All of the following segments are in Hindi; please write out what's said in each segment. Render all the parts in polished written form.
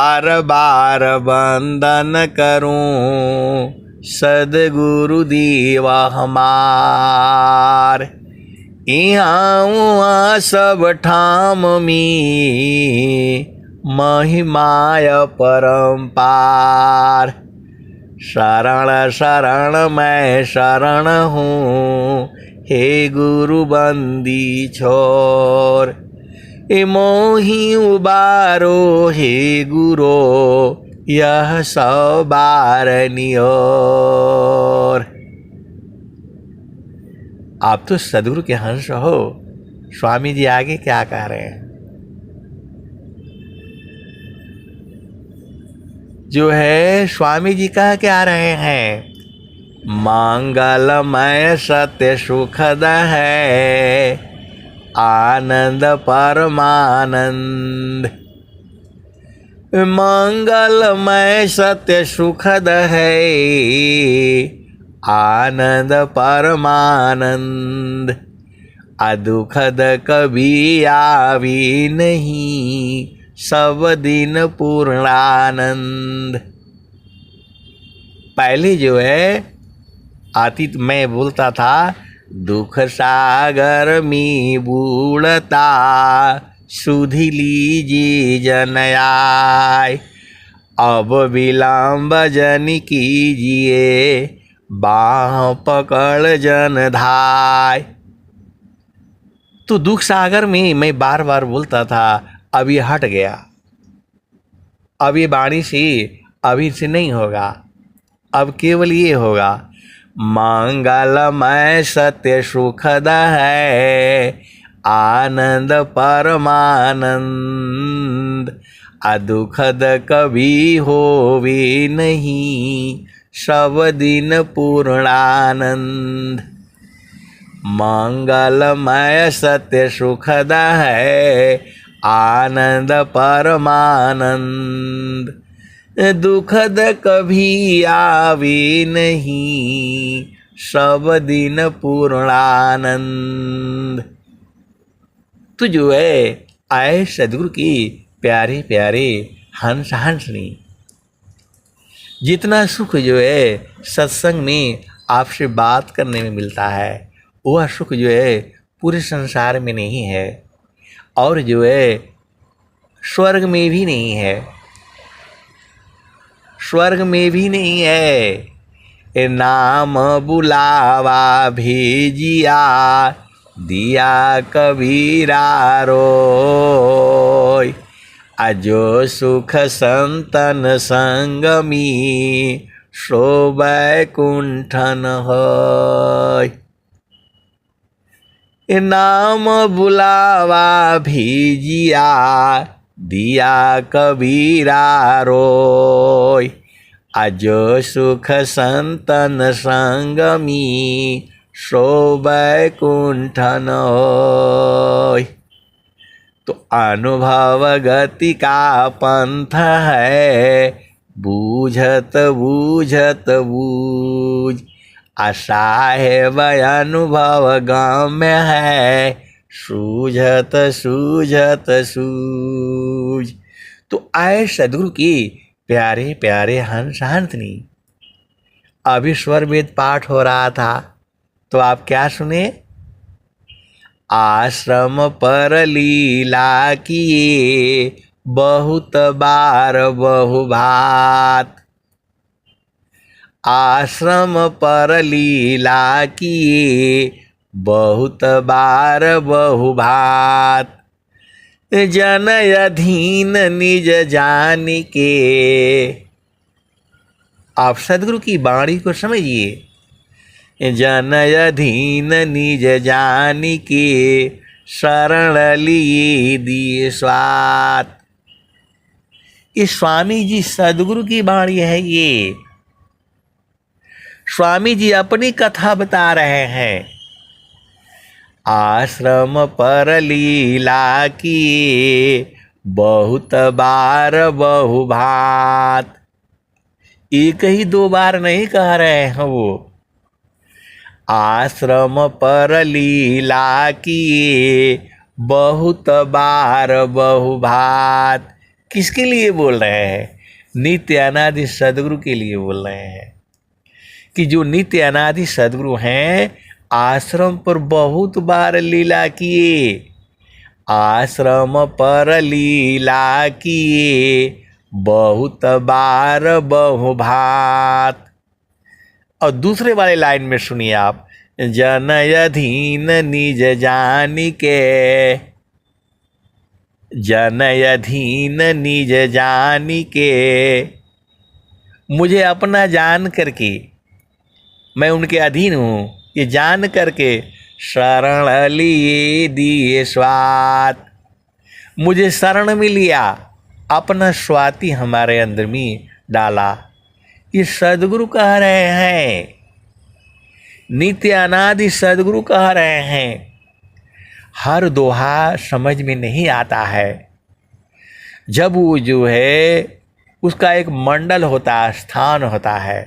बार बार वंदन करूं सदगुरु देव हमार। यहाँ सब ठाम में महिमाय परम्पार। शरण शरण मैं शरण हूँ हे गुरु बंदी छोर। ए मोहि उबारो हे गुरो यह सौ बार नियोर। आप तो सदगुरु के हंस हो। स्वामी जी आगे क्या कह रहे हैं? जो है स्वामी जी कह क्या रहे हैं? मंगलमय सत्य सुखद है आनंद परमानंद। मंगलमय सत्य सुखद है आनंद परमानंद। अदुखद कभी आवी नहीं सब दिन पूर्णानंद। पहले जो है आतीत मैं बोलता था दुख सागर में बूढ़ता सुधि लीजिए जनयाय। अब विलंब जन कीजिए बाह पकड़ जन धाय। तो दुख सागर में मैं बार बार बोलता था, अब ये हट गया। अब ये वाणी से अभी से नहीं होगा, अब केवल ये होगा मंगलमय सत्य सुखद है आनंद परमानंद। दुखद कभी होवे नहीं सब दिन पूर्णानंद। मंगलमय सत्य सुखद है आनंद परमानंद। दुखद कभी आवे नहीं सब दिन पूर्णानंद। तो जो है आए सदगुरु की प्यारे प्यारे हंस हंसनी। जितना सुख जो है सत्संग में आपसे बात करने में मिलता है वह सुख जो है पूरे संसार में नहीं है और जो है स्वर्ग में भी नहीं है। स्वर्ग में भी नहीं है। ए नाम बुलावा भेजिया दिया कबीरा रोय। अजो सुख संतन संगमी सो बैकुंठन होय। ए नाम बुलावा भेजिया दिया कबीरा रोय। अजो सुख संतन संगमी सो बैकुंठन होय। तो अनुभव गति का पंथ है बूझत बूझत बूझ। आशा है वह अनुभव गम्य है सूझत सूझत सूझ। तो आए सदगुरु की प्यारे प्यारे हंस हंसनी। अभी स्वर वेद पाठ हो रहा था तो आप क्या सुने? आश्रम पर लीला किए बहुत बार बहुभात। आश्रम पर लीला किए बहुत बार बहुभात। जन अधीन निज जान के। आप सदगुरु की वाणी को समझिए। जन अधीन निज जान के शरण लिए दिए स्वात। ये स्वामी जी सदगुरु की वाणी है। ये स्वामी जी अपनी कथा बता रहे हैं। आश्रम पर लीला किए बहुत बार बहुभात। एक ही दो बार नहीं कह रहे हैं वो। आश्रम पर लीला किए बहुत बार बहुभात। किसके लिए बोल रहे हैं? नित्य अनादि सदगुरु के लिए बोल रहे हैं कि जो नित्य अनादि सदगुरु हैं, आश्रम पर बहुत बार लीला किए, आश्रम पर लीला किए बहुत बार बहुभात। और दूसरे वाले लाइन में सुनिए आप, जन अधीन निज जानिके, जन अधीन निज जानिके, मुझे अपना जान करके, मैं उनके अधीन हूँ ये जान करके, शरण लिए दिए स्वात, मुझे शरण में लिया, अपना स्वाति हमारे अंदर में डाला। ये सदगुरु कह रहे हैं, नित्य अनादि सदगुरु कह रहे हैं। हर दोहा समझ में नहीं आता है। जब वो जो है उसका एक मंडल होता है, स्थान होता है,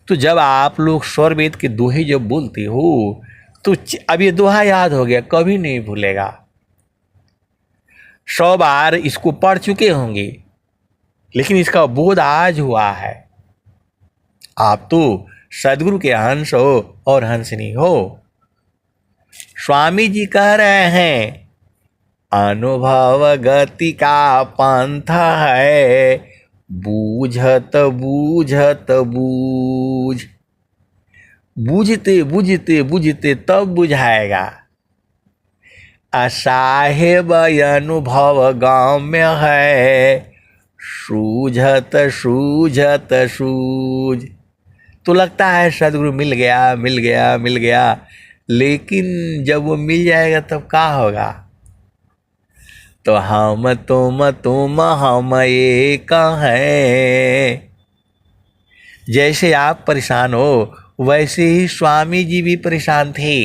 तो जब आप लोग स्वर वेद के दोहे जब बोलते हो तो अब ये दोहा याद हो गया, कभी नहीं भूलेगा। 100 बार इसको पढ़ चुके होंगे, लेकिन इसका बोध आज हुआ है। आप तो सदगुरु के हंस हो और हंसनी हो। स्वामी जी कह रहे हैं, अनुभव गति का पंथ है, बूझत बूझत बूझ, बूझते बूझते बूझते तब बुझाएगा। असाहेब अनुभव गाँव में है, सूझत सूझत सूझ। तो लगता है सदगुरु मिल गया मिल गया मिल गया, लेकिन जब वो मिल जाएगा तब क्या होगा? तो हम तुम हम एक हैं। जैसे आप परेशान हो वैसे ही स्वामी जी भी परेशान थे।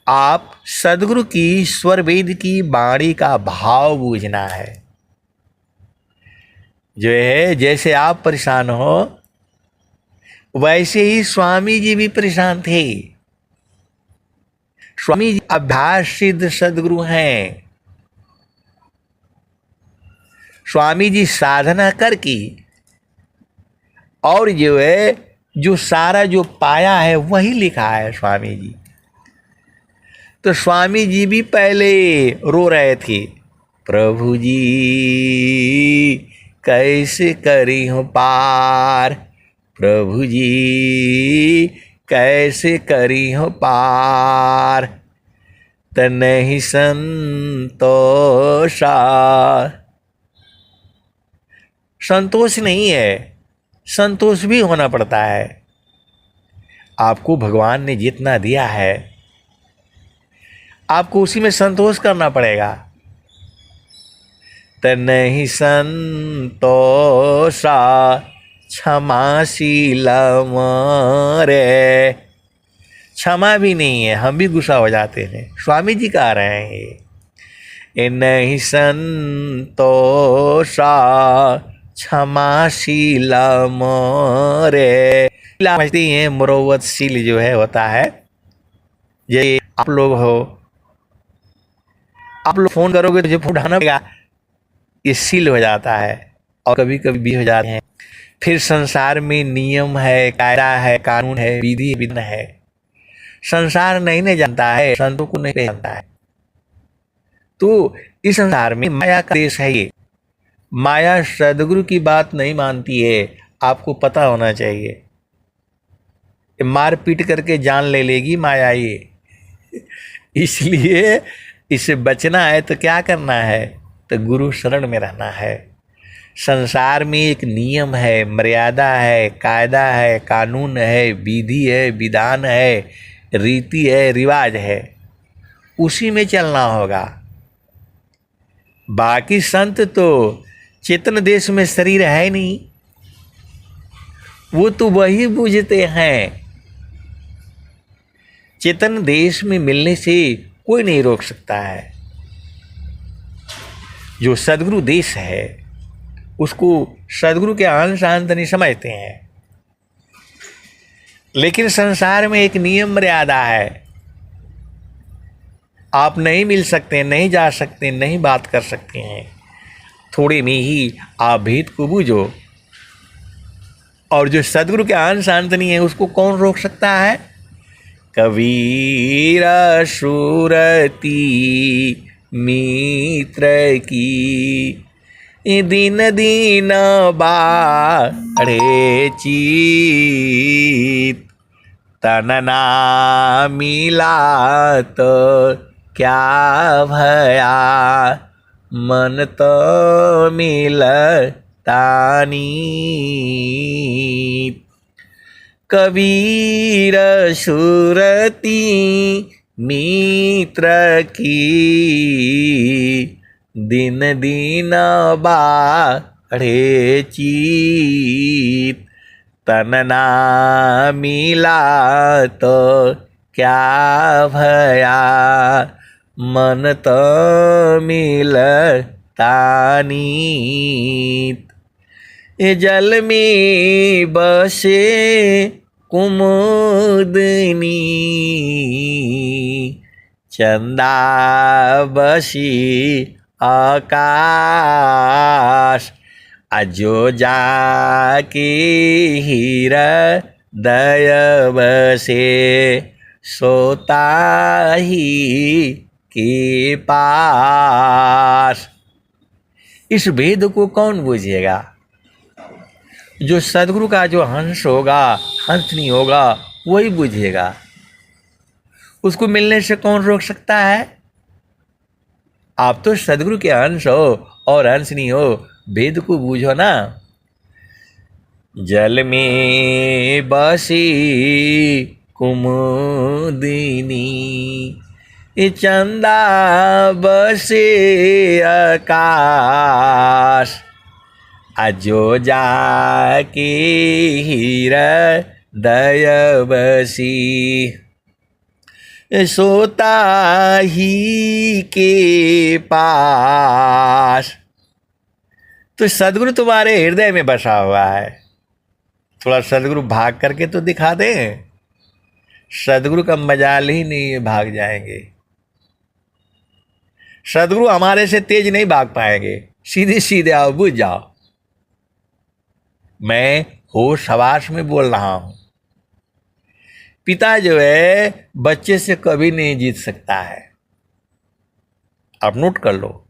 आप सदगुरु की स्वर वेद की वाणी का भाव बूझना है। जो है जैसे आप परेशान हो वैसे ही स्वामी जी भी परेशान थे। स्वामी जी अभ्यास सिद्ध सदगुरु हैं। स्वामी जी साधना करके और जो है जो सारा जो पाया है वही लिखा है स्वामी जी। तो स्वामी जी भी पहले रो रहे थे, प्रभु जी कैसे करी हूँ पार, प्रभु जी कैसे करी हूँ पार, तनहि संतोषा। संतोष नहीं है, संतोष भी होना पड़ता है। आपको भगवान ने जितना दिया है आपको उसी में संतोष करना पड़ेगा। तनहि संतोषा क्षमाशील रे। क्षमा भी नहीं है, हम भी गुस्सा हो जाते हैं। स्वामी जी कह रहे हैं, नहीं संतोषा क्षमाशील रे। समझती हैं मुरव्वतशील जो है होता है, ये आप लोग हो, आप लोग फोन करोगे तो जो उठाना पड़ेगा, ये सील हो जाता है और कभी कभी भी हो जाते हैं। फिर संसार में नियम है, कायदा है, कानून है, विधि विधान है। संसार नहीं जानता है, संतों को नहीं जानता है। तो इस संसार में माया का देश है। ये माया सदगुरु की बात नहीं मानती है, आपको पता होना चाहिए। मार पीट करके जान ले लेगी माया ये। इसलिए इससे बचना है तो क्या करना है? तो गुरु शरण में रहना है। संसार में एक नियम है, मर्यादा है, कायदा है, कानून है, विधि है, विधान है, रीति है, रिवाज है, उसी में चलना होगा। बाकी संत तो चेतन देश में शरीर है नहीं, वो तो वही बूझते हैं। चेतन देश में मिलने से कोई नहीं रोक सकता है। जो सदगुरु देश है उसको सदगुरु के अंश अंत नहीं समझते हैं। लेकिन संसार में एक नियम मर्यादा है। आप नहीं मिल सकते, नहीं जा सकते, नहीं बात कर सकते हैं, थोड़े में ही आप भेद को बूझो। और जो सदगुरु के अंश अंत नहीं है उसको कौन रोक सकता है? कबीर सुरती मित्र की, दिन दिन बाढ़े चीत, तन ना मिला तो क्या भया, मन तो मिलता नीत। कबीर सुरती मित्र की, दिन दिन बाढ़े चीत, तन ना मिला तो क्या भया, मन तो मिलता नीत। ये जल में बसे कुमुदनी, चंदा बसी आकाश, अजो जाके हृदय बसे, सोता ही के पास। इस भेद को कौन बुझेगा? जो सदगुरु का जो हंस होगा, हंस नहीं होगा, वही बुझेगा। उसको मिलने से कौन रोक सकता है? आप तो सदगुरु के अंश हो और अंश नहीं हो, भेद को बूझो ना। जल में बसी कुमुदिनी, चंदा बसे आकाश, अजो जाके हृदय बसी, सोता ही के पास। तो सदगुरु तुम्हारे हृदय में बसा हुआ है। थोड़ा सदगुरु भाग करके तो दिखा दे। सदगुरु का मजाल ही नहीं है, भाग जाएंगे। सदगुरु हमारे से तेज नहीं भाग पाएंगे। सीधे सीधे आओ, बुझ जाओ। मैं होश हवास में बोल रहा हूं। पिता जो है बच्चे से कभी नहीं जीत सकता है। आप नोट कर लो।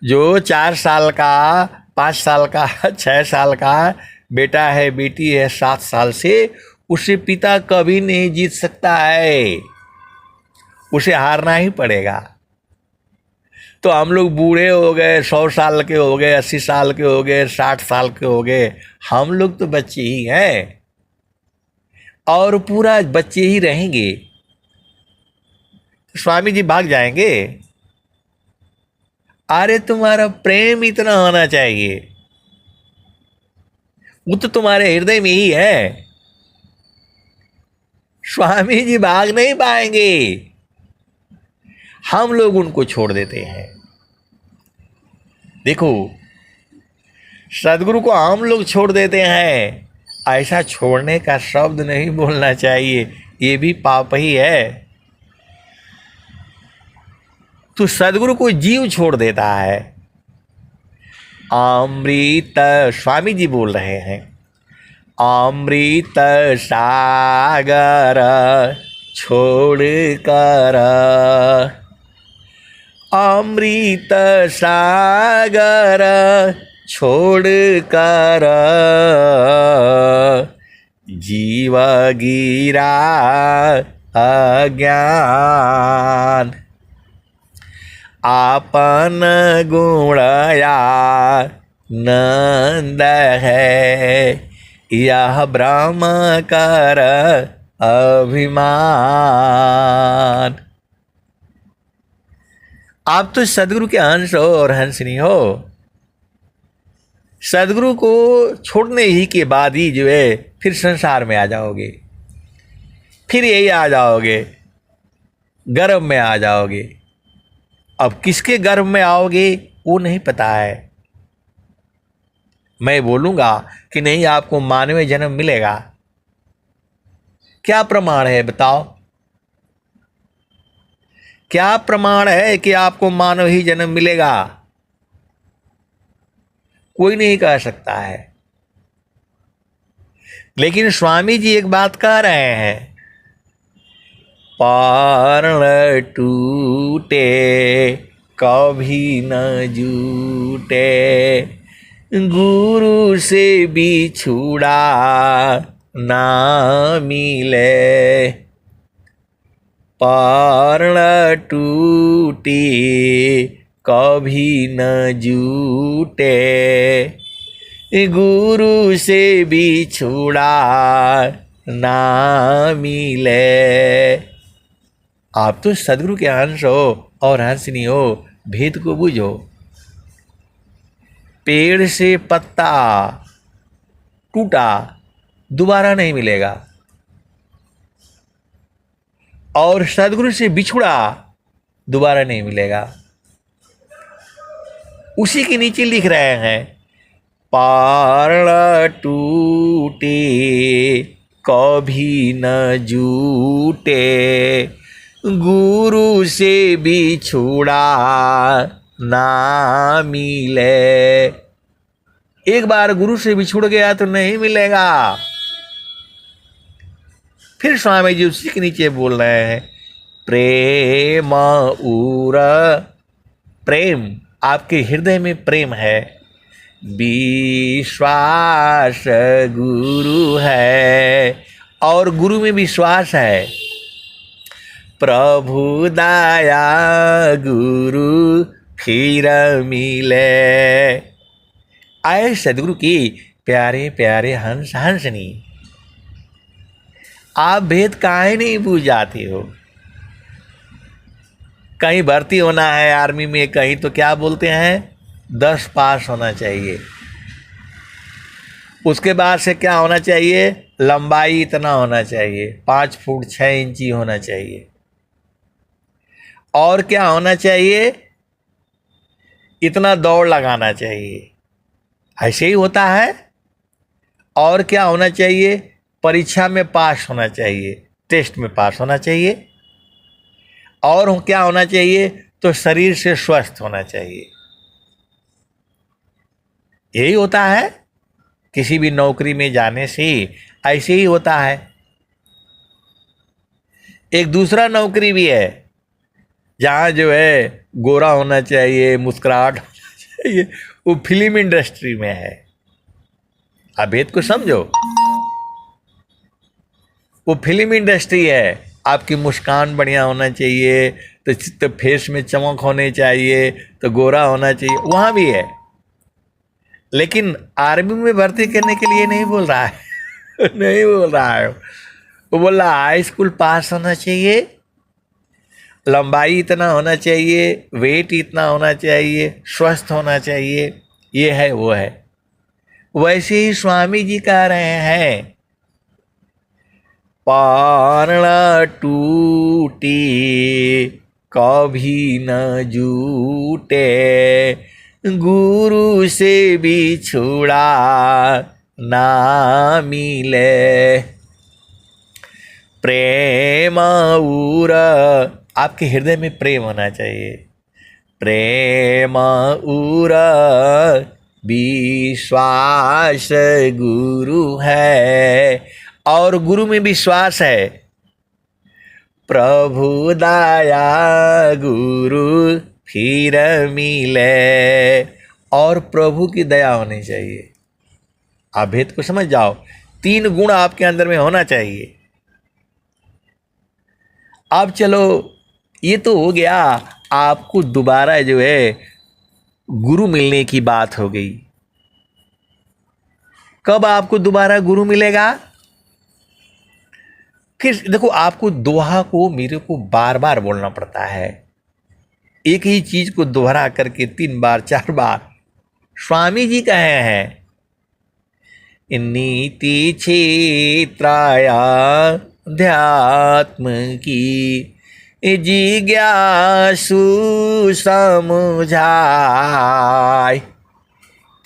जो 4 साल का, 5 साल का, 6 साल का बेटा है, बेटी है 7 साल से, उसे पिता कभी नहीं जीत सकता है। उसे हारना ही पड़ेगा। तो हम लोग बूढ़े हो गए, 100 साल के हो गए, 80 साल के हो गए, 60 साल के हो गए, हम लोग तो बच्चे ही हैं और पूरा बच्चे ही रहेंगे। स्वामी जी भाग जाएंगे? अरे तुम्हारा प्रेम इतना होना चाहिए, वो तो तुम्हारे हृदय में ही है। स्वामी जी भाग नहीं पाएंगे, हम लोग उनको छोड़ देते हैं। देखो, सदगुरु को हम लोग छोड़ देते हैं। ऐसा छोड़ने का शब्द नहीं बोलना चाहिए, ये भी पाप ही है। तो सदगुरु को जीव छोड़ देता है। अमृत, स्वामी जी बोल रहे हैं, अमृत सागर छोड़ कर, अमृत सागर छोड़ कर, जीव गिरा अज्ञान, आपन गुणया नंद है, यह ब्रह्म कर अभिमान। आप तो सदगुरु के अंश हो और हंस नहीं हो। सदगुरु को छोड़ने ही के बाद ही जो है फिर संसार में आ जाओगे, फिर यही आ जाओगे, गर्भ में आ जाओगे। अब किसके गर्भ में आओगे वो नहीं पता है। मैं बोलूंगा कि नहीं आपको मानवीय जन्म मिलेगा, क्या प्रमाण है बताओ? क्या प्रमाण है कि आपको मानव ही जन्म मिलेगा? कोई नहीं कह सकता है। लेकिन स्वामी जी एक बात कह रहे हैं, पारण टूटे कभी न जूटे, गुरु से बिछुड़ा ना मिले। पारण टूटी कभी न जूटे, गुरु से बिछुड़ा ना मिले। आप तो सदगुरु के अंश हो और हंसनी हो, भेद को बूझो। पेड़ से पत्ता टूटा दोबारा नहीं मिलेगा, और सदगुरु से बिछुड़ा दोबारा नहीं मिलेगा। उसी के नीचे लिख रहे हैं, पारण टूटे कभी न जूटे, गुरु से बिछुड़ा ना मिले। एक बार गुरु से बिछुड़ गया तो नहीं मिलेगा। फिर स्वामी जी उसी के नीचे बोल रहे हैं, प्रेम उर, प्रेम आपके हृदय में प्रेम है, विश्वास गुरु है, और गुरु में विश्वास है। प्रभु दया गुरु फिर मिले। आए सदगुरु की प्यारे प्यारे हंस हंसनी, आप भेद काहे नहीं बूझ जाती हो? कहीं भर्ती होना है आर्मी में, कहीं तो क्या बोलते हैं, 10 पास होना चाहिए। उसके बाद से क्या होना चाहिए, लंबाई इतना होना चाहिए, 5 फुट 6 इंची होना चाहिए। और क्या होना चाहिए, इतना दौड़ लगाना चाहिए। ऐसे ही होता है। और क्या होना चाहिए, परीक्षा में पास होना चाहिए, टेस्ट में पास होना चाहिए। और क्या होना चाहिए, तो शरीर से स्वस्थ होना चाहिए। यही होता है किसी भी नौकरी में जाने से, ऐसे ही होता है। एक दूसरा नौकरी भी है जहाँ जो है गोरा होना चाहिए, मुस्कुराहट होना चाहिए, वो फिल्म इंडस्ट्री में है। आप भेद को समझो, वो फिल्म इंडस्ट्री है। आपकी मुस्कान बढ़िया होना चाहिए, तो फेस में चमक होनी चाहिए, तो गोरा होना चाहिए, वहाँ भी है। लेकिन आर्मी में भर्ती करने के लिए नहीं बोल रहा है नहीं बोल रहा है। वो बोल रहा है हाई स्कूल पास होना चाहिए, लंबाई इतना होना चाहिए, वेट इतना होना चाहिए, स्वस्थ होना चाहिए, ये है वो है। वैसे ही स्वामी जी कह रहे हैं, पारण टूटी कभी न जूटे, गुरु से बिछुड़ा ना मिले। प्रेम उर, आपके हृदय में प्रेम होना चाहिए। प्रेम उर विश्वास गुरु है, और गुरु में विश्वास है। प्रभु दया गुरु फिर मिले, और प्रभु की दया होनी चाहिए। आप भेद को समझ जाओ, 3 गुण आपके अंदर में होना चाहिए। अब चलो, ये तो हो गया, आपको दोबारा जो है गुरु मिलने की बात हो गई। कब आपको दोबारा गुरु मिलेगा? फिर देखो, आपको दोहा को मेरे को बार बार बोलना पड़ता है। एक ही चीज को दोहरा करके 3 बार 4 बार। स्वामी जी कहे हैं, नीति क्षेत्राया अध्यात्म की, जिज्ञासु समुझाय,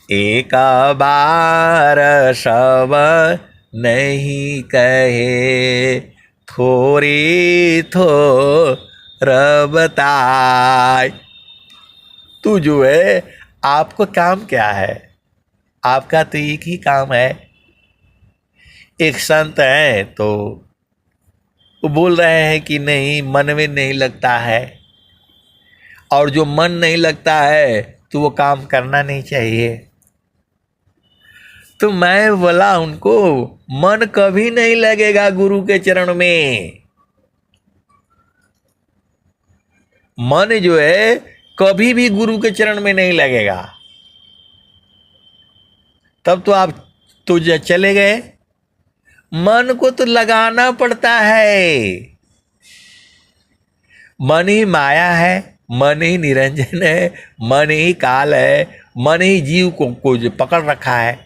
एक बार सब नहीं कहे, थोड़ी थोड़ी बताए। तू जो है, आपको काम क्या है? आपका तो एक ही काम है। एक संत है तो वो बोल रहे हैं कि नहीं, मन में नहीं लगता है, और जो मन नहीं लगता है तो वो काम करना नहीं चाहिए। तो मैं बोला उनको, मन कभी नहीं लगेगा गुरु के चरण में। मन जो है कभी भी गुरु के चरण में नहीं लगेगा। तब तो आप तो चले गए। मन को तो लगाना पड़ता है। मन ही माया है, मन ही निरंजन है, मन ही काल है, मन ही जीव को जो पकड़ रखा है।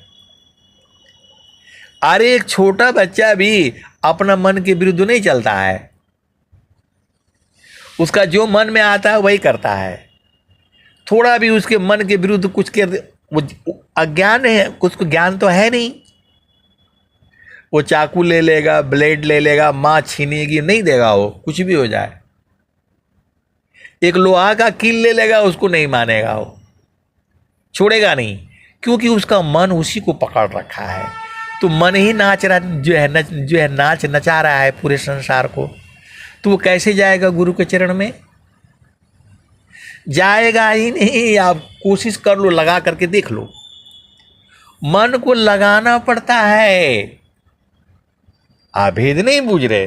अरे एक छोटा बच्चा भी अपना मन के विरुद्ध नहीं चलता है। उसका जो मन में आता है वही करता है। थोड़ा भी उसके मन के विरुद्ध कुछ के वो अज्ञान है, उसको ज्ञान तो है नहीं। वो चाकू ले लेगा, ब्लेड ले लेगा, माँ छीनेगी, नहीं देगा, वो कुछ भी हो जाए। एक लोहा का कील ले लेगा, उसको नहीं मानेगा, वो छोड़ेगा नहीं, क्योंकि उसका मन उसी को पकड़ रखा है। तो मन ही नाच रहा जो है नाच नचा रहा है पूरे संसार को। तो वो कैसे जाएगा गुरु के चरण में? जाएगा ही नहीं। आप कोशिश कर लो, लगा करके देख लो। मन को लगाना पड़ता है। आप भेद नहीं बूझ रहे।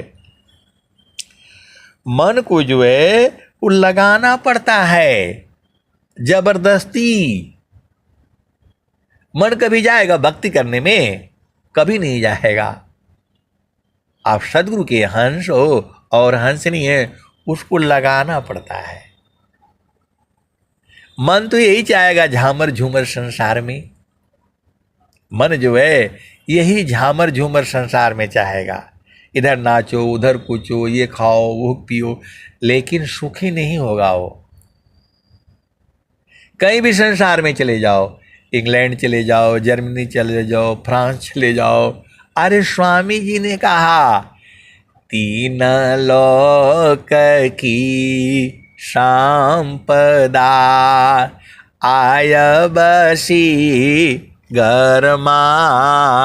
मन को जो है वो लगाना पड़ता है जबरदस्ती। मन कभी जाएगा भक्ति करने में? कभी नहीं जाएगा। आप सदगुरु के हंस हो और हंस नहीं है, उसको लगाना पड़ता है। मन तो यही चाहेगा झामर झूमर संसार में। मन जो है यही झामर झूमर संसार में चाहेगा। इधर नाचो, उधर कूचो, ये खाओ, वो पियो, लेकिन सुखी नहीं होगा वो। कहीं भी संसार में चले जाओ, इंग्लैंड चले जाओ, जर्मनी चले जाओ, फ्रांस चले जाओ। अरे स्वामी जी ने कहा, तीन लोक की संपदा आय बसी घर माय।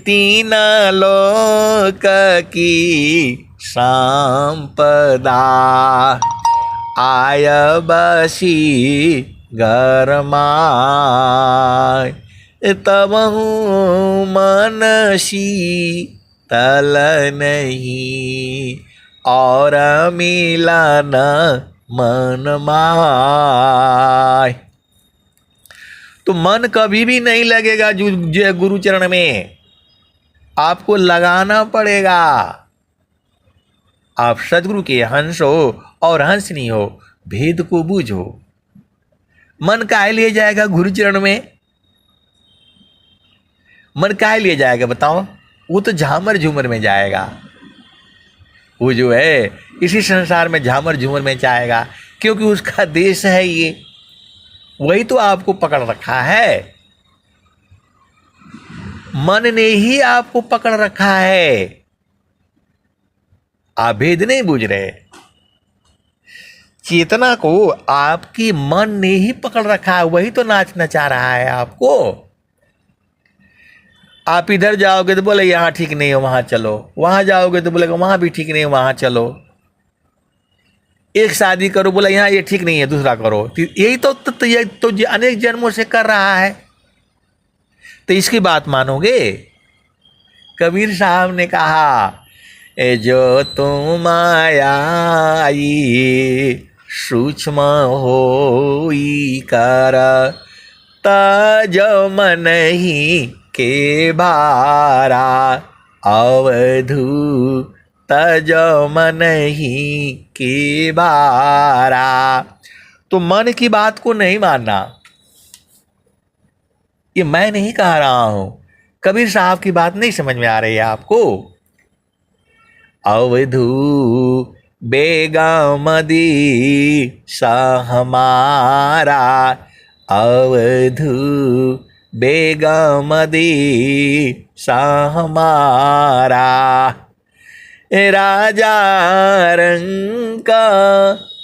तीन लोक की संपदा आय बसी घर माय। तबहु मन शीतल नहीं और मिलन मन माय। तो मन कभी भी नहीं लगेगा जो गुरु चरण में। आपको लगाना पड़ेगा। आप सदगुरु के हंस हो और हंस नहीं हो, भेद को बूझो। मन काहे लिए जाएगा गुरु चरण में? मन काहे लिए जाएगा बताओ? वो तो झामर झूमर में जाएगा। वो जो है इसी संसार में झामर झूमर में जाएगा, क्योंकि उसका देश है ये। वही तो आपको पकड़ रखा है। मन ने ही आपको पकड़ रखा है। आप भेद नहीं बूझ रहे। चेतना को आपकी मन ने ही पकड़ रखा है। वही तो नाच नचा रहा है आपको। आप इधर जाओगे तो बोले यहाँ ठीक नहीं है, वहां चलो। वहां जाओगे तो बोलेगा वहां भी ठीक नहीं है, वहां चलो। एक शादी करो, बोला यहाँ ये ठीक नहीं है, दूसरा करो। यही तो ये तो अनेक जन्मों से कर रहा है। तो इसकी बात मानोगे? कबीर साहब ने कहा, ए जो तुम आई सूक्ष्म होई कर तज मन ही के भारा अवधू तज मन ही के भारा। तो मन की बात को नहीं मानना। ये मैं नहीं कह रहा हूं, कबीर साहब की बात नहीं समझ में आ रही है आपको? अवधू बेगमदी सहमारा अवधू बेगमदी सहमारा। राजा रंग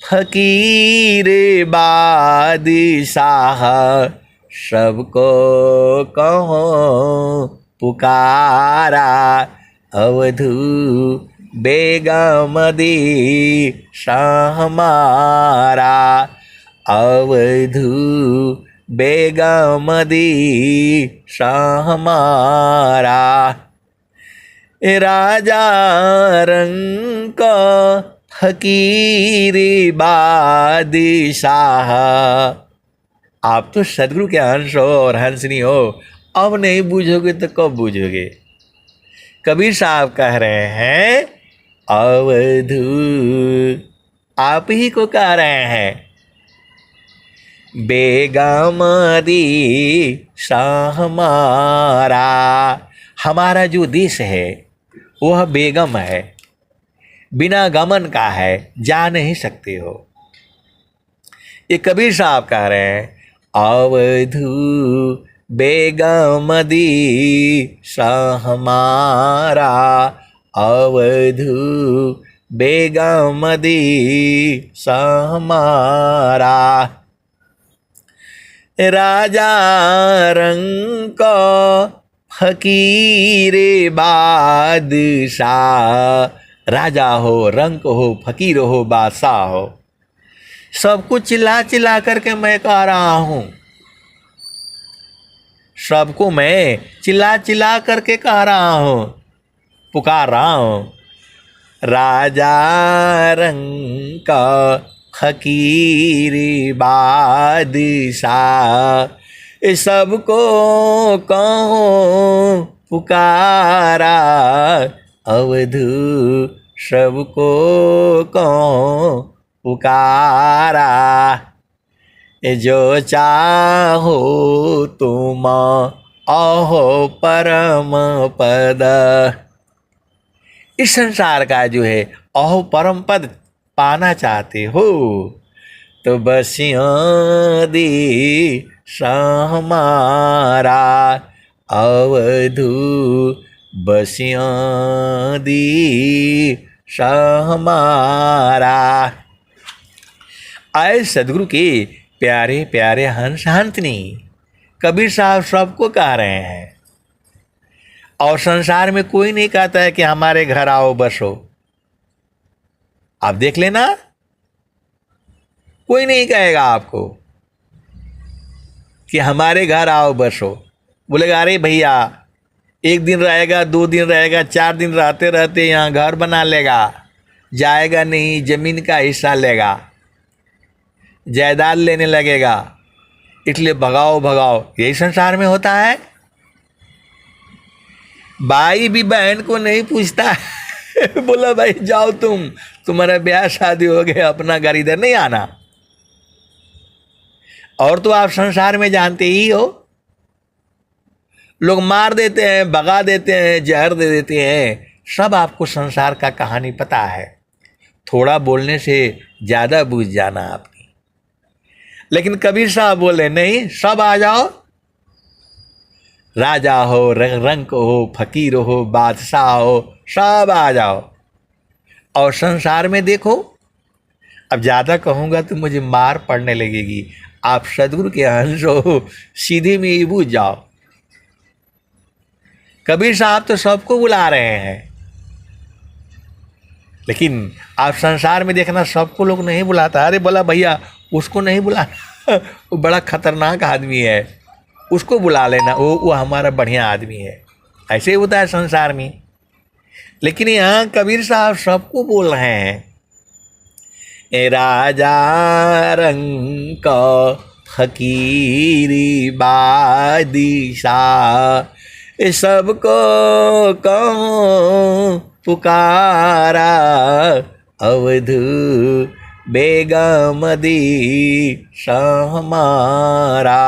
फकीर बादशाह, सबको कहो पुकारा, अवधू बेगम दी हमारा, अवधू बेगम दी हमारा। राजा रंग फकीर बादशाह। आप तो सदगुरु के अंश हो और हंसनी हो, अब नहीं बूझोगे तो कब बूझोगे। कबीर साहब कह रहे हैं अवधू, आप ही को कह रहे हैं। बेगम दी हमारा, हमारा जो देश है वह बेगम है, बिना गमन का है, जा नहीं सकते हो। ये कबीर साहब कह रहे हैं अवधू बेगम दी हमारा, अवधू बेगम दी हमारा। राजा रंग फकीर बादशाह, राजा हो, रंक हो, फकीर हो, बादशाह हो, सबको चिल्ला चिल्ला करके मैं कह रहा हूँ, सबको मैं चिल्ला चिल्ला करके कह रहा हूँ, पुकार रहा हूँ। राजा रंक फकीर बादशाह, सबको कहो पुकारा, अवधू सबको कहो पुकारा। जो चाहो तुम अहो परम पद, इस संसार का जो है अहो परम पद पाना चाहते हो तो बसियाँ दी हमारा, अवधू बसियाँ दी हमारा। आए सदगुरु के प्यारे प्यारे हंस हंसनी, कबीर साहब सबको कह रहे हैं। और संसार में कोई नहीं कहता है कि हमारे घर आओ बसो। आप देख लेना, कोई नहीं कहेगा आपको कि हमारे घर आओ बसो। बोलेगा अरे भैया एक दिन रहेगा, 2 दिन रहेगा, 4 दिन रहते रहते यहाँ घर बना लेगा, जाएगा नहीं, जमीन का हिस्सा लेगा, जायदाद लेने लगेगा, इसलिए भगाओ भगाओ। यही संसार में होता है। भाई भी बहन को नहीं पूछता है बोला भाई जाओ तुम्हारा ब्याह शादी हो गया, अपना घर इधर नहीं आना। और तो आप संसार में जानते ही हो, लोग मार देते हैं, भगा देते हैं, जहर दे देते हैं, सब आपको संसार का कहानी पता है। थोड़ा बोलने से ज़्यादा बूझ जाना आपकी। लेकिन कबीर साहब बोले नहीं, सब आ जाओ, राजा हो, रंक हो, फकीर हो, बादशाह हो, सब आ जाओ। और संसार में देखो, अब ज़्यादा कहूँगा तो मुझे मार पड़ने लगेगी। आप सदगुरु के अंश हो, सीधे में ही बूझ जाओ। कबीर साहब तो सबको बुला रहे हैं, लेकिन आप संसार में देखना सबको लोग नहीं बुलाता। अरे बोला भैया उसको नहीं बुलाना वो बड़ा खतरनाक आदमी है, उसको बुला लेना, वो हमारा बढ़िया आदमी है। ऐसे ही होता है संसार में। लेकिन यहाँ कबीर साहब सबको बोल रहे हैं, राजा रंक फकीरी बादशाह, सबको कहो पुकारा, अवधू बेगम दी हमारा।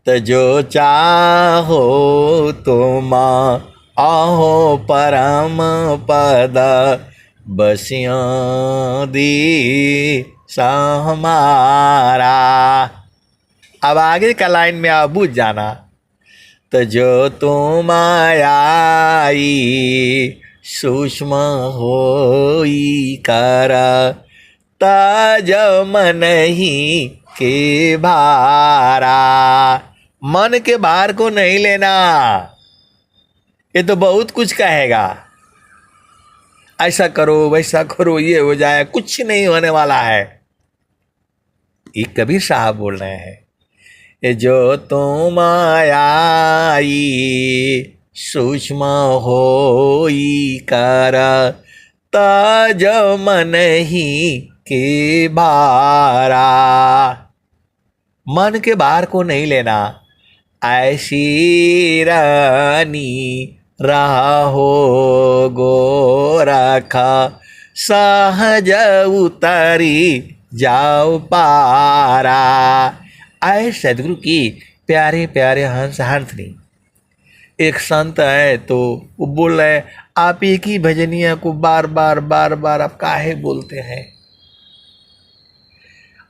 तो जो चाहो तुम आहो परम पद, बसियाँ दी हमारा। अब आगे का लाइन में आप बूझ जाना। तजो तुम आई सूक्ष्म होई कर तज मन ही के भारा। मन के भार को नहीं लेना, ये तो बहुत कुछ कहेगा, ऐसा करो वैसा करो ये हो जाए, कुछ नहीं होने वाला है। ये कबीर साहब बोल रहे हैं, ये जो तुम आई सूक्ष्म होई कर तज मन ही के भारा। मन के भार को नहीं लेना, ऐसी रानी राहो गोरखा सहज उतरी जाओ पारा। आए सदगुरु की प्यारे प्यारे हंस हंसनी। एक संत है तो वो बोल रहे आप एक ही भजनिया को बार बार आप काहे बोलते हैं।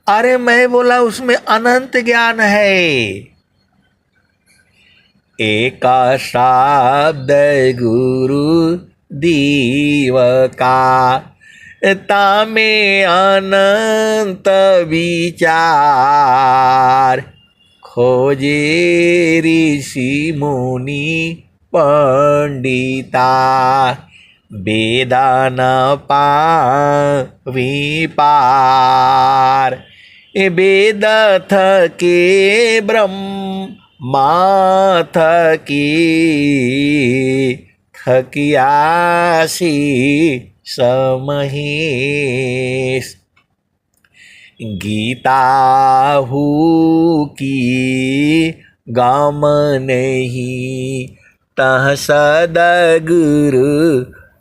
अरे मैं बोला उसमें अनंत ज्ञान है। एक शब्द गुरु दीव का तामे अनंत विचार। खोजे ऋषि मुनि पंडिता वेदान पावी पार। ए वेद थके ब्रह्माथ की थकियासी समहेश। गीता हु की गाम नहीं तह सदगुरु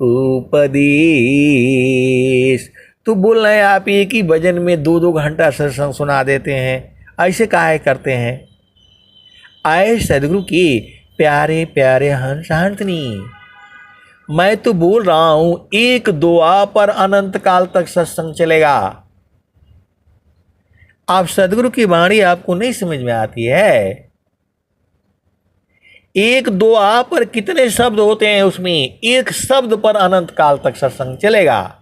उपदेश। तो बोल रहे हैं आप एक ही भजन में 2-2 घंटा सत्संग सुना देते हैं, ऐसे काहे करते हैं। आए सदगुरु की प्यारे प्यारे हंस हंसनी। मैं तो बोल रहा हूं एक दुआ पर अनंत काल तक सत्संग चलेगा। आप सदगुरु की वाणी आपको नहीं समझ में आती है। एक दुआ पर कितने शब्द होते हैं, उसमें एक शब्द पर अनंत काल तक सत्संग चलेगा।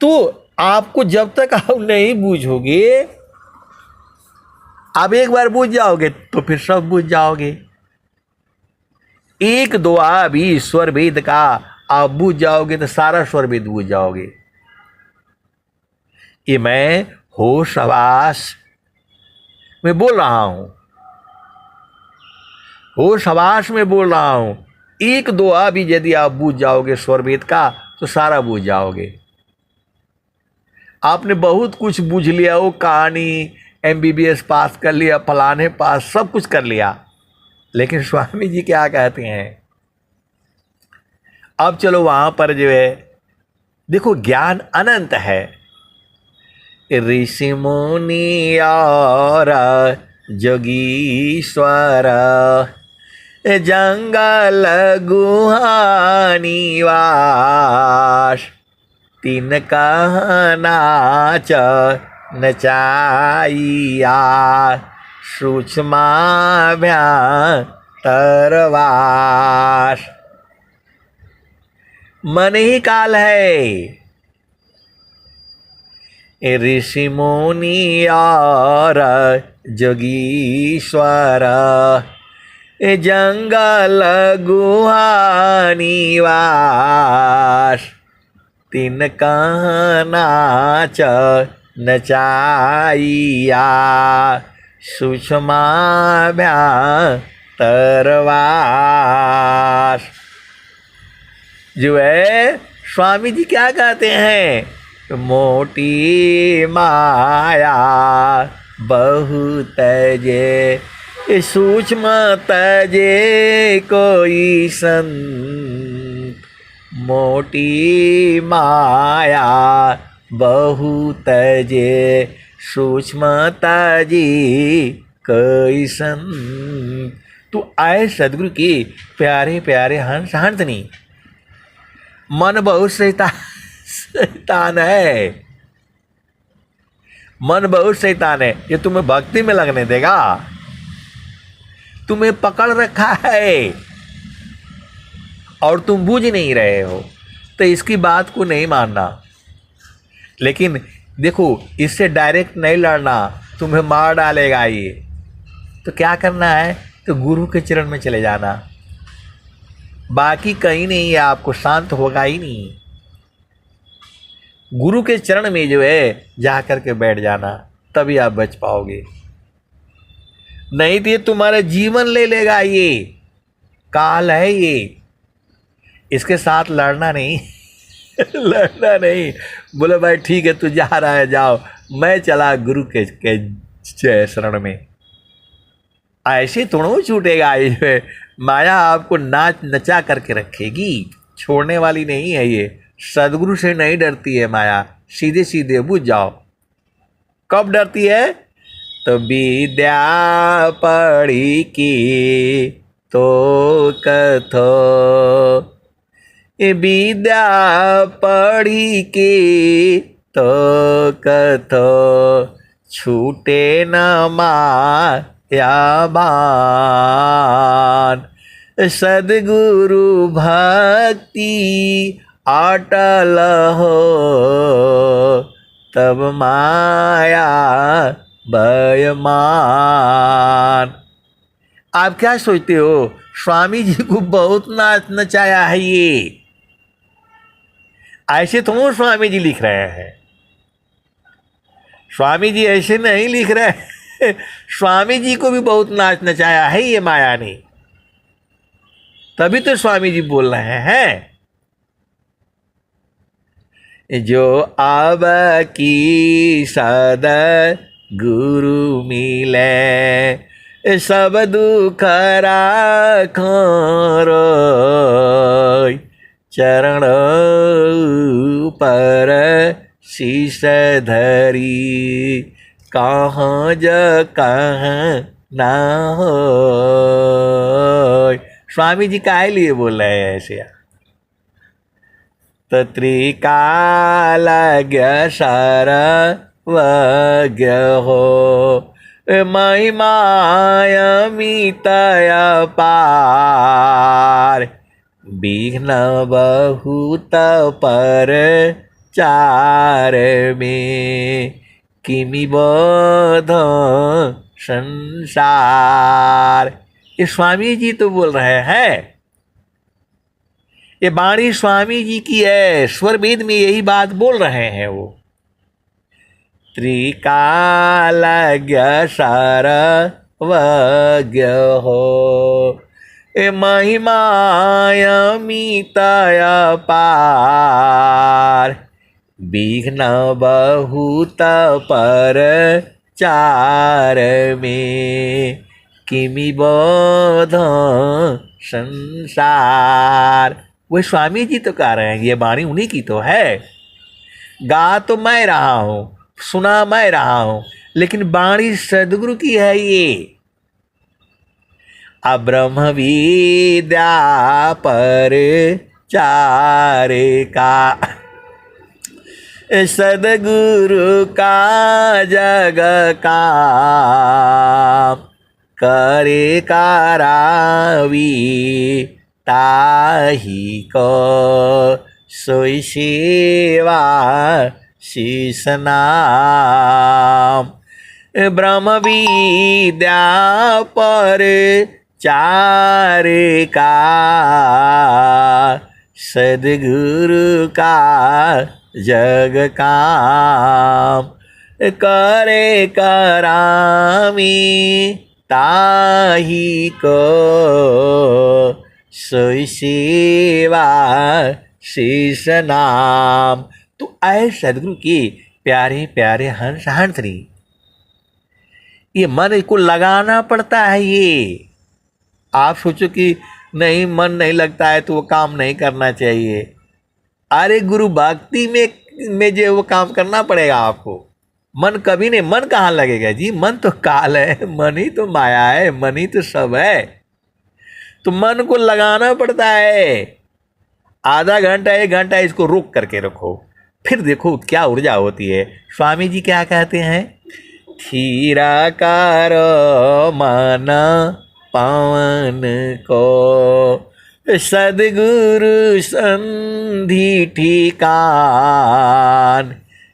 तो आपको जब तक आप नहीं बूझोगे, आप एक बार बूझ जाओगे तो फिर सब बूझ जाओगे। एक दुआ भी स्वर वेद का आप बूझ जाओगे तो सारा स्वर वेद बूझ जाओगे। ये मैं होश हवास में बोल रहा हूं, होश हवास में बोल रहा हूं। एक दुआ भी यदि आप बूझ जाओगे स्वर वेद का तो सारा बूझ जाओगे। आपने बहुत कुछ बूझ लिया, वो कहानी MBBS पास कर लिया, फलाने पास सब कुछ कर लिया, लेकिन स्वामी जी क्या कहते हैं। अब चलो वहां पर जो है देखो ज्ञान अनंत है। ऋषि मुनि और जोगीश्वर जंगल गुहा निवास। तीन नाच नचाइया सूक्ष्माभ्यंतरवास। मन ही काल है। ऋषि मुनि और जोगीश्वर जंगल गुहा निवास। तीन नाच नचाइया सूक्ष्माभ्यंतरवास। जो है स्वामी जी क्या कहते हैं, मोटी माया बहुत जे सूक्ष्म तजे कोई संत। मोटी माया बहुत जे सूक्ष्म तजी कोई संत। तो आए सदगुरु की प्यारे प्यारे हंस हंसनी। मन बहुत शैतान है, मन बहुत शैतान है। ये तुम्हें भक्ति में लगने देगा। तुम्हें पकड़ रखा है और तुम बूझ नहीं रहे हो, तो इसकी बात को नहीं मानना। लेकिन देखो, इससे डायरेक्ट नहीं लड़ना, तुम्हें मार डालेगा ये। तो क्या करना है, तो गुरु के चरण में चले जाना, बाकी कहीं नहीं है, आपको शांत होगा ही नहीं। गुरु के चरण में जो है जा कर के बैठ जाना, तभी आप बच पाओगे। नहीं तो ये तुम्हारा जीवन ले लेगा, ये काल है ये, इसके साथ लड़ना नहीं। लड़ना नहीं। बोले भाई ठीक है, तू जा रहा है जाओ, मैं चला गुरु के शरण में। ऐसे थोड़ा छूटेगा ये। माया आपको नाच नचा करके रखेगी, छोड़ने वाली नहीं है ये। सदगुरु से नहीं डरती है माया, सीधे सीधे बुझ जाओ। कब डरती है, तो विद्या पढ़ी की तो कथो, विद्या पढ़ी की तो कथो, छूटे न माया बान। सदगुरु भक्ति अटल हो, तब माया भयमान। आप क्या सोचते हो, स्वामी जी को बहुत नाच नचाया है ये? ऐसे तो स्वामी जी लिख रहे हैं। स्वामी जी ऐसे नहीं लिख रहे। स्वामी जी को भी बहुत नाच नचाया है ये माया ने, तभी तो स्वामी जी बोल रहे हैं, जो अब की सद गुरु मिले, सब दुख राखो रोय, चरण पर शीश धरी, कहाँ ज कहाँ ना हो। स्वामी जी काहे लिए बोल रहे हैं ऐसे? त्रिकालज्ञ सर्वज्ञ हो, महिमायमितय पार, विघ्न बहुत पर चार में, किमि बोध संसार। ये स्वामी जी तो बोल रहे हैं, ये वाणी स्वामी जी की है, स्वर वेद में यही बात बोल रहे हैं वो। त्रिकालज्ञ सर्वज्ञ हो, महिमायमितय पार, विघ्न बहुत पर चार में, किमि बोध संसार। वो स्वामी जी तो कह रहे हैं, ये वाणी उन्हीं की तो है। गा तो मैं रहा हूँ, सुना मैं रहा हूँ, लेकिन वाणी सदगुरु की है ये। अब्रह्म विद्या पर चारे का, सदगुरु का जग काम, करे करावी ताही को, सोई सेवा शीस नाम। ब्रह्म विद्या पर चार का, सदगुरु का जग काम, करे करामी ताही को, सोई सेवा शीस नाम। तो आए सदगुरु के प्यारे प्यारे हंस हंसरी, ये मन को लगाना पड़ता है। ये आप सोचो कि नहीं मन नहीं लगता है तो वो काम नहीं करना चाहिए। अरे गुरु भक्ति में जो वो काम करना पड़ेगा आपको। मन कभी नहीं, मन कहाँ लगेगा जी? मन तो काल है, मन ही तो माया है, मन ही तो सब है। तो मन को लगाना पड़ता है। आधा घंटा 1 घंटा इसको रोक करके रखो, फिर देखो क्या ऊर्जा होती है। स्वामी जी क्या कहते हैं? थीरा कार मन पवन को, सदगुरु संधि ठिकान,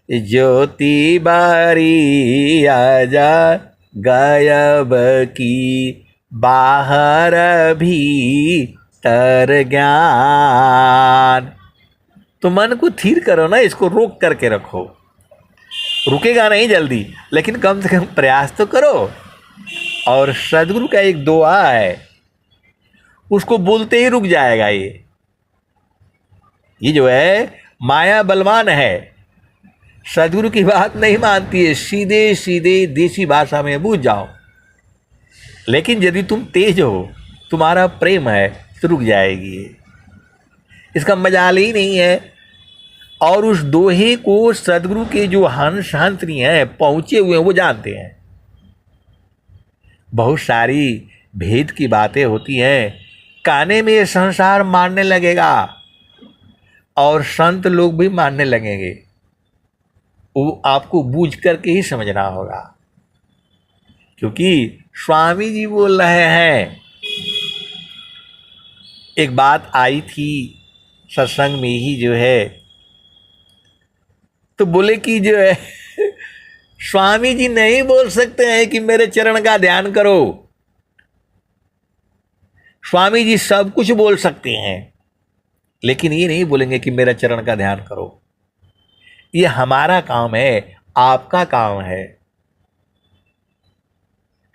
ज्योति बारी आजा गायब की, बाहर भीतर ज्ञान। तो मन को थीर करो ना, इसको रोक करके रखो। रुकेगा नहीं जल्दी, लेकिन कम से कम प्रयास तो करो। और सदगुरु का एक दुआ है, उसको बोलते ही रुक जाएगा। ये जो है माया बलवान है, सदगुरु की बात नहीं मानती है, सीधे सीधे देसी भाषा में बूझ जाओ। लेकिन यदि तुम तेज हो, तुम्हारा प्रेम है, तो रुक जाएगी। इसका मजाल ही नहीं है। और उस दोहे को सदगुरु के जो हंस हंसनी है, पहुंचे हुए हैं, वो जानते हैं। बहुत सारी भेद की बातें होती हैं, काने में ये संसार मानने लगेगा और संत लोग भी मानने लगेंगे। वो आपको बूझ करके ही समझना होगा, क्योंकि स्वामी जी बोल रहे हैं। एक बात आई थी सत्संग में ही जो है, तो बोले कि जो है स्वामी जी नहीं बोल सकते हैं कि मेरे चरण का ध्यान करो। स्वामी जी सब कुछ बोल सकते हैं, लेकिन ये नहीं बोलेंगे कि मेरा चरण का ध्यान करो। ये हमारा काम है, आपका काम है।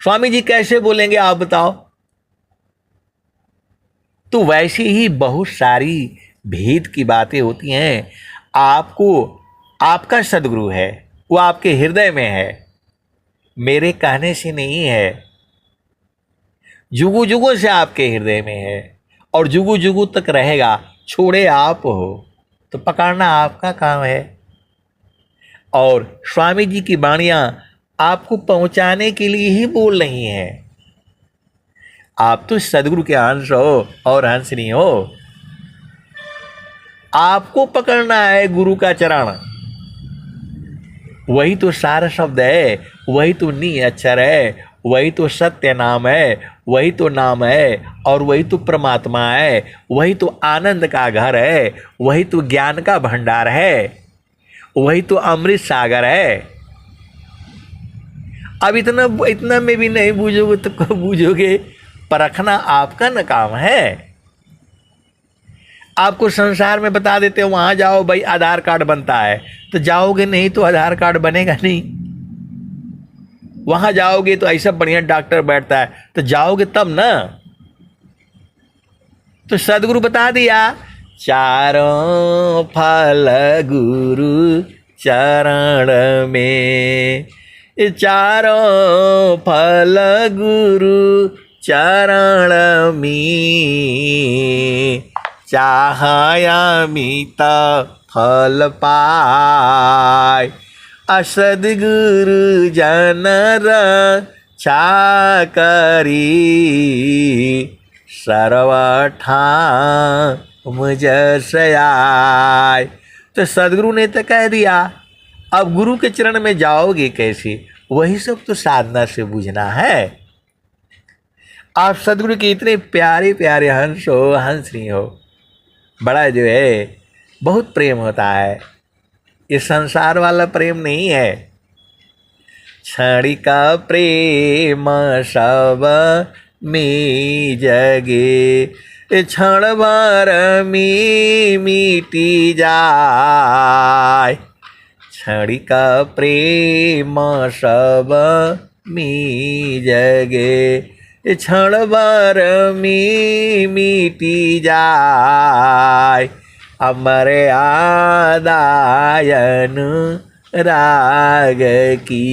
स्वामी जी कैसे बोलेंगे आप बताओ? तो वैसे ही बहुत सारी भेद की बातें होती हैं। आपको आपका सदगुरु है, वो आपके हृदय में है, मेरे कहने से नहीं है। जुगु जुगु से आपके हृदय में है और जुगु जुगु तक रहेगा। छोड़े आप हो तो पकड़ना आपका काम है। और स्वामी जी की वाणियां आपको पहुंचाने के लिए ही बोल रही हैं। आप तो सदगुरु के अंश हो और हंसनी हो। आपको पकड़ना है गुरु का चरण, वही तो सार शब्द है, वही तो नी अक्षर है, वही तो सत्य नाम है, वही तो नाम है, और वही तो परमात्मा है, वही तो आनंद का घर है, वही तो ज्ञान का भंडार है, वही तो अमृत सागर है। अब इतना में भी नहीं बूझोगे तो कब बूझोगे? परखना आपका न काम है। आपको संसार में बता देते हो वहां जाओ भाई आधार कार्ड बनता है, तो जाओगे नहीं तो आधार कार्ड बनेगा नहीं। वहां जाओगे तो ऐसा बढ़िया डॉक्टर बैठता है, तो जाओगे तब ना। तो सदगुरु बता दिया, चारों फल गुरु चरण में, चारों फल गुरु चरण में, चाहयामित फल पाय, असदगुरु जनर चाकरी, सर्वठाम जसयाय। तो सदगुरु ने तो कह दिया, अब गुरु के चरण में जाओगे कैसे? वही सब तो साधना से बुझना है। आप सदगुरु के इतने प्यारे प्यारे हंस हो, हंसनी हो, बड़ा जो है बहुत प्रेम होता है। ये संसार वाला प्रेम नहीं है। क्षणिक प्रेम सब में जगे, क्षण भर में मिटी जाय, क्षणिक प्रेम सब में जगे, क्षण भर में मिटी जाय, अमर आदायन राग की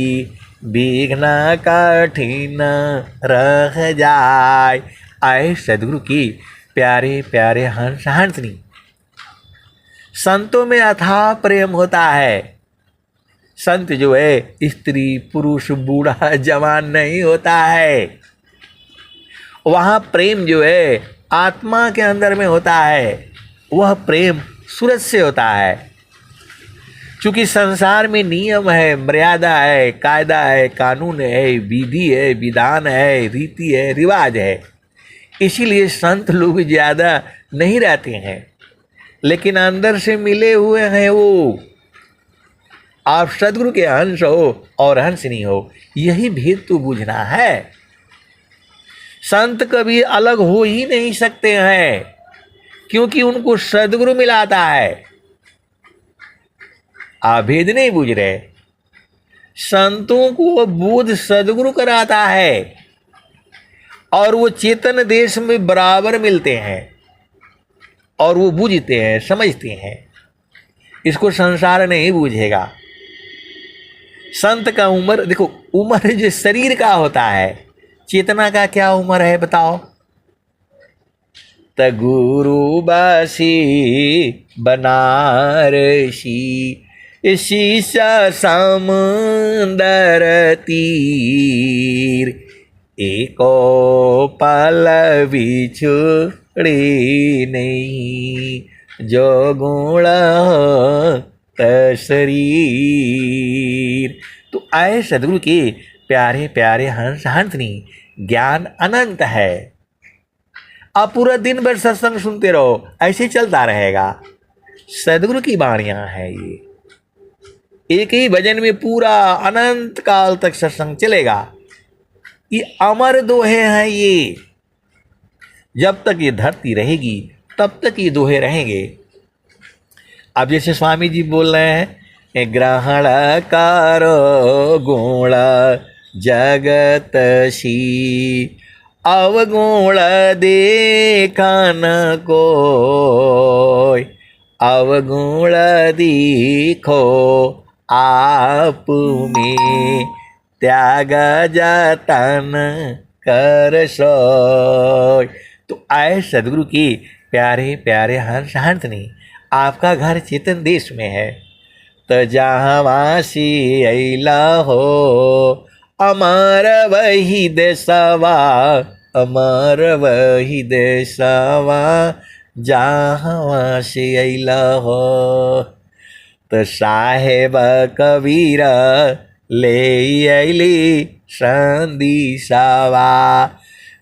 विघ्न कठिन रह जाय। आए सदगुरु की प्यारे प्यारे हंस हंसनी। संतों में अथाह प्रेम होता है। संत जो है स्त्री पुरुष बूढ़ा जवान नहीं होता है। वहाँ प्रेम जो है आत्मा के अंदर में होता है। वह प्रेम सूरज से होता है। क्योंकि संसार में नियम है, मर्यादा है, कायदा है, कानून है, विधि है, विधान है, रीति है, रिवाज है, इसीलिए संत लोग ज़्यादा नहीं रहते हैं, लेकिन अंदर से मिले हुए हैं वो। आप सदगुरु के अंश हो और हंस नहीं हो, यही भेद तो बूझना है। संत कभी अलग हो ही नहीं सकते हैं, क्योंकि उनको सदगुरु मिलाता है। आप भेद नहीं बूझ रहे। संतों को बोध सदगुरु कराता है और वो चेतन देश में बराबर मिलते हैं और वो बूझते हैं, समझते हैं। इसको संसार नहीं बूझेगा। संत का उम्र देखो, उम्र जो शरीर का होता है, चेतना का क्या उम्र है बताओ? त गुरु बासी बनारसी शीशा समुंदर तीर, एको पल बिछुड़ी नहीं जो गुण शरीर। तो आए सदगुरु के प्यारे प्यारे हंस हंसनी, ज्ञान अनंत है। आप पूरा दिन भर सत्संग सुनते रहो, ऐसे चलता रहेगा। सदगुरु की वाणियां हैं ये। एक ही भजन में पूरा अनंत काल तक सत्संग चलेगा। ये अमर दोहे हैं ये। जब तक ये धरती रहेगी तब तक ये दोहे रहेंगे। अब जैसे स्वामी जी बोल रहे हैं, ग्रहण करो गुण जगत सी, अवगुण देखन कोय, अवगुण दिखो आप में, त्याग जतन कर सोय। तो आए सदगुरु की प्यारे प्यारे हंस हंसनी, आपका घर चेतन देश में है। तो जहाँ वासी अला हो, अमर वही देशवा, अमर वही देशवा, जहाँ वासी अला हो। तो साहेब कबीर ले अली संदेशवा,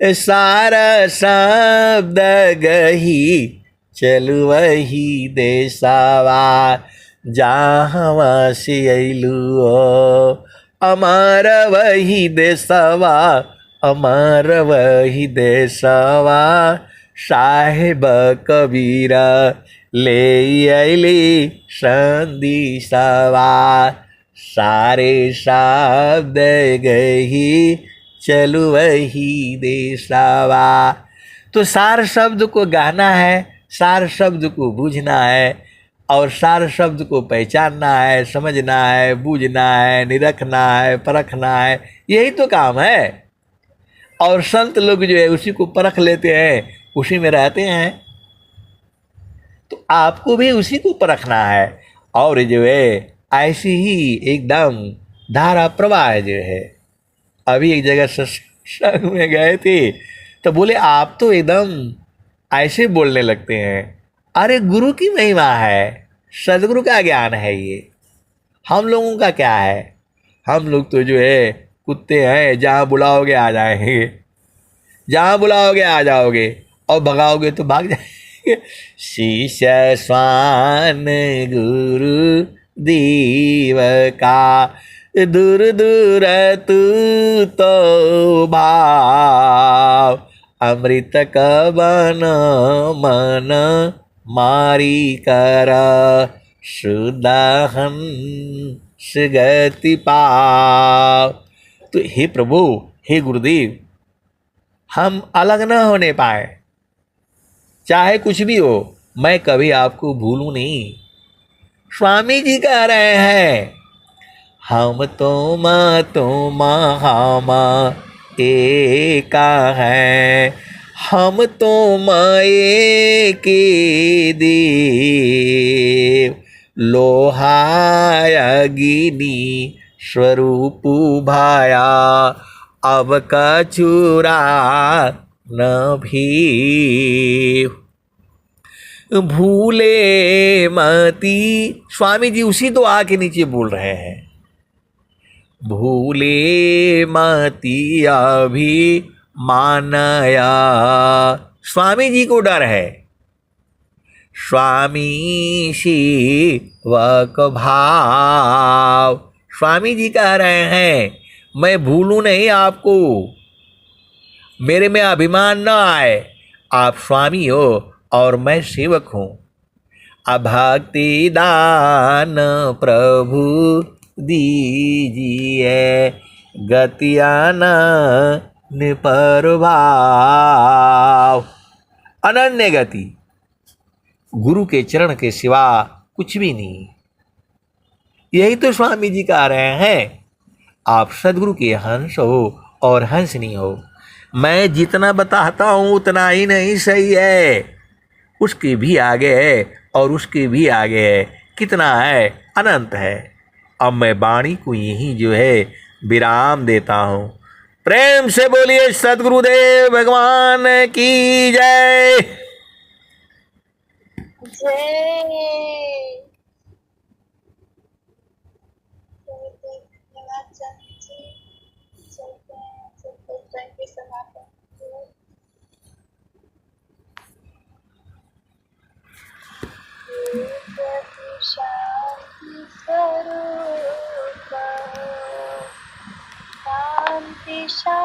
सारा शब्द गही चलु वही देशवा, जहाँ से अइलू अमर वही देशवा, अमर वही देशवा, साहेब कबीर ले अली संदेशवा, सारे शब्द गही चलु वही देशवा। तो सार शब्द को गाना है, सार शब्द को बूझना है और सार शब्द को पहचानना है, समझना है, बूझना है, निरखना है, परखना है, यही तो काम है। और संत लोग जो है उसी को परख लेते हैं, उसी में रहते हैं। तो आपको भी उसी को परखना है और जो है ऐसी ही एकदम धारा प्रवाह जो है। अभी एक जगह सत्संग में गए थे तो बोले आप तो एकदम ऐसे बोलने लगते हैं। अरे गुरु की महिमा है, सदगुरु का ज्ञान है ये। हम लोगों का क्या है? हम लोग तो जो है कुत्ते हैं, जहाँ बुलाओगे आ जाएंगे, जहाँ बुलाओगे आ जाओगे और भगाओगे तो भाग जाएंगे। शिष्य स्वान गुरु देव का, दूर दूर तू तो भाव, अमृत कवन मन मारी कर, शुद्ध हंस गति पाव। तो हे प्रभु, हे गुरुदेव, हम अलग न होने पाए, चाहे कुछ भी हो, मैं कभी आपको भूलूं नहीं। स्वामी जी कह रहे हैं, हम तुम हम एका है, हम तुम एक देव, लोहा अग्नि स्वरूप भाया, अब कछुरा न भी। भूले मती। स्वामी जी उसी तो आ के नीचे बोल रहे हैं, भूले मती अभी मानया। स्वामी जी को डर है, स्वामी सेवक भाव। स्वामी जी कह रहे हैं मैं भूलूं नहीं आपको, मेरे में अभिमान न आए, आप स्वामी हो और मैं सेवक हूं। अभक्ति दान प्रभु दीजिए, गतियान निपरभाव। अनन्य गति गुरु के चरण के सिवा कुछ भी नहीं। यही तो स्वामी जी कह रहे हैं, आप सदगुरु के हंस हो और हंसनी हो। मैं जितना बताता हूं उतना ही नहीं सही है, उसके भी आगे है और उसके भी आगे है। कितना है? अनंत है। अब मैं वाणी को यही जो है विराम देता हूं। प्रेम से बोलिए सदगुरुदेव भगवान की जय। जय। शांति स्वरूप, शांति शांति।